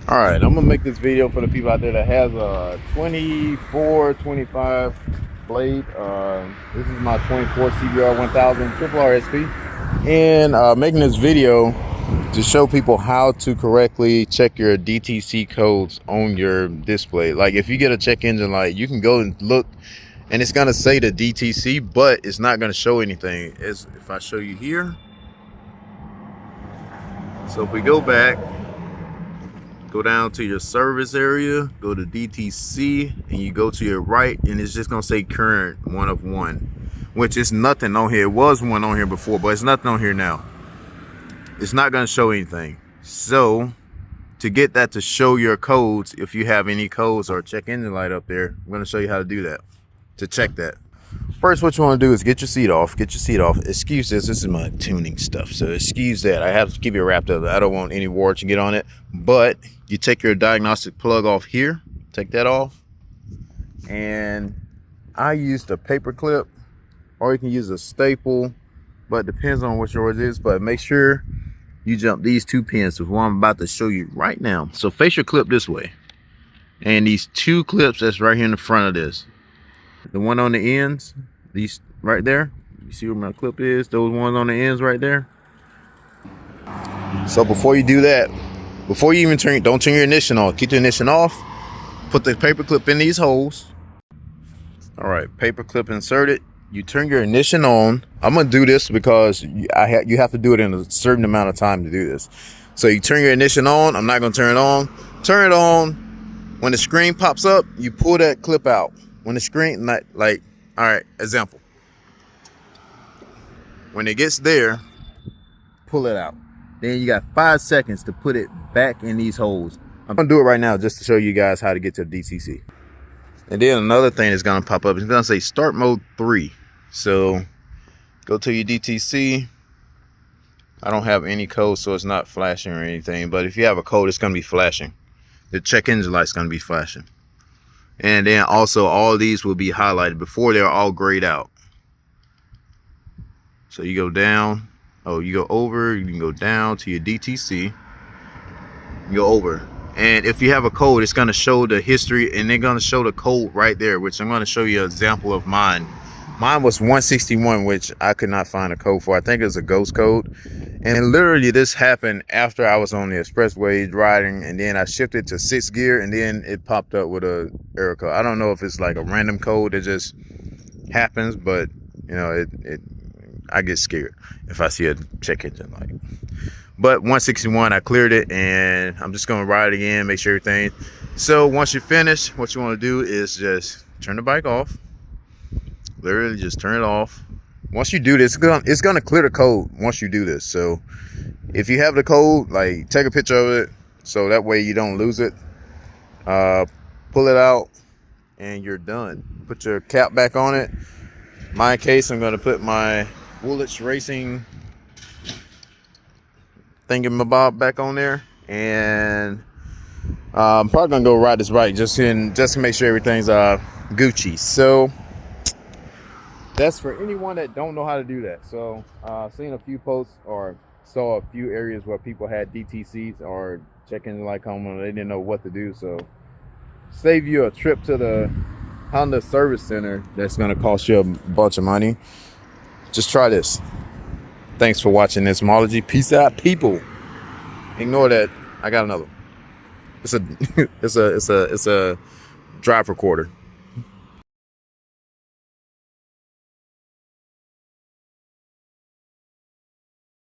All right, I'm gonna make this video for the people out there that has a 24-25 blade. This is my 24 CBR1000RR-R, and making this video to show people how to correctly check your DTC codes on your display. Like if you get a check engine light, you can go and look and it's gonna say the DTC, but it's not gonna show anything. As if I show you here, so if we go back, go down to your service area, go to DTC, and you go to your right, and it's just gonna say current 1 of 1, which is nothing on here. It was one on here before, but it's nothing on here now. It's not gonna show anything. So to get that to show your codes, if you have any codes or check engine light up there, I'm gonna show you how to do that, to check that. First, what you want to do is get your seat off. Excuse this is my tuning stuff, so excuse that. I have to keep it wrapped up. I don't want any warts to get on it. But you take your diagnostic plug off here, take that off, and I used a paper clip, or you can use a staple, but it depends on what yours is. But make sure you jump these 2 pins, with what I'm about to show you right now. So face your clip this way, and these 2 clips that's right here in the front of this, the one on the ends, these right there, you see where my clip is, those ones on the ends right there. So before you do that, before you even don't turn your ignition on, keep the ignition off, put the paper clip in these holes. All right, paper clip inserted. You turn your ignition on. I'm gonna do this because you have to do it in a certain amount of time to do this. So you turn your ignition on. I'm not gonna turn it on. Turn it on. When the screen pops up, you pull that clip out. When the screen, like, all right, example. When it gets there, pull it out. Then you got 5 seconds to put it back in these holes. I'm gonna do it right now just to show you guys how to get to the DTC. And then another thing that's gonna pop up, it's gonna say start mode 3. So go to your DTC. I don't have any code, so it's not flashing or anything. But if you have a code, it's gonna be flashing. The check engine light's gonna be flashing. And then also all these will be highlighted before they're all grayed out. So you go down, you go over, you can go down to your DTC, you go over. And if you have a code, it's gonna show the history, and they're gonna show the code right there, which I'm gonna show you an example of mine. Mine was 161, which I could not find a code for. I think it was a ghost code. And literally this happened after I was on the expressway riding, and then I shifted to 6th gear, and then it popped up with a error code. I don't know if it's like a random code that just happens, but you know, I get scared if I see a check engine light. But 161, I cleared it, and I'm just gonna ride it again, make sure everything. So once you finish, what you want to do is just turn the bike off. Literally just turn it off. Once you do this, it's gonna clear the code once you do this. So if you have the code, like, take a picture of it so that way you don't lose it. Pull it out and you're done. Put your cap back on it. In my case, I'm gonna put my Woolwich Racing thingamabob back on there, and I'm probably gonna go ride this bike just to make sure everything's Gucci. So that's for anyone that don't know how to do that. So seen a few posts, or saw a few areas where people had DTCs or check engine light come on, they didn't know what to do. So save you a trip to the Honda service center that's gonna cost you a bunch of money. Just try this. Thanks for watching Nismology. Peace out, people. Ignore that. I got another. It's a drive recorder.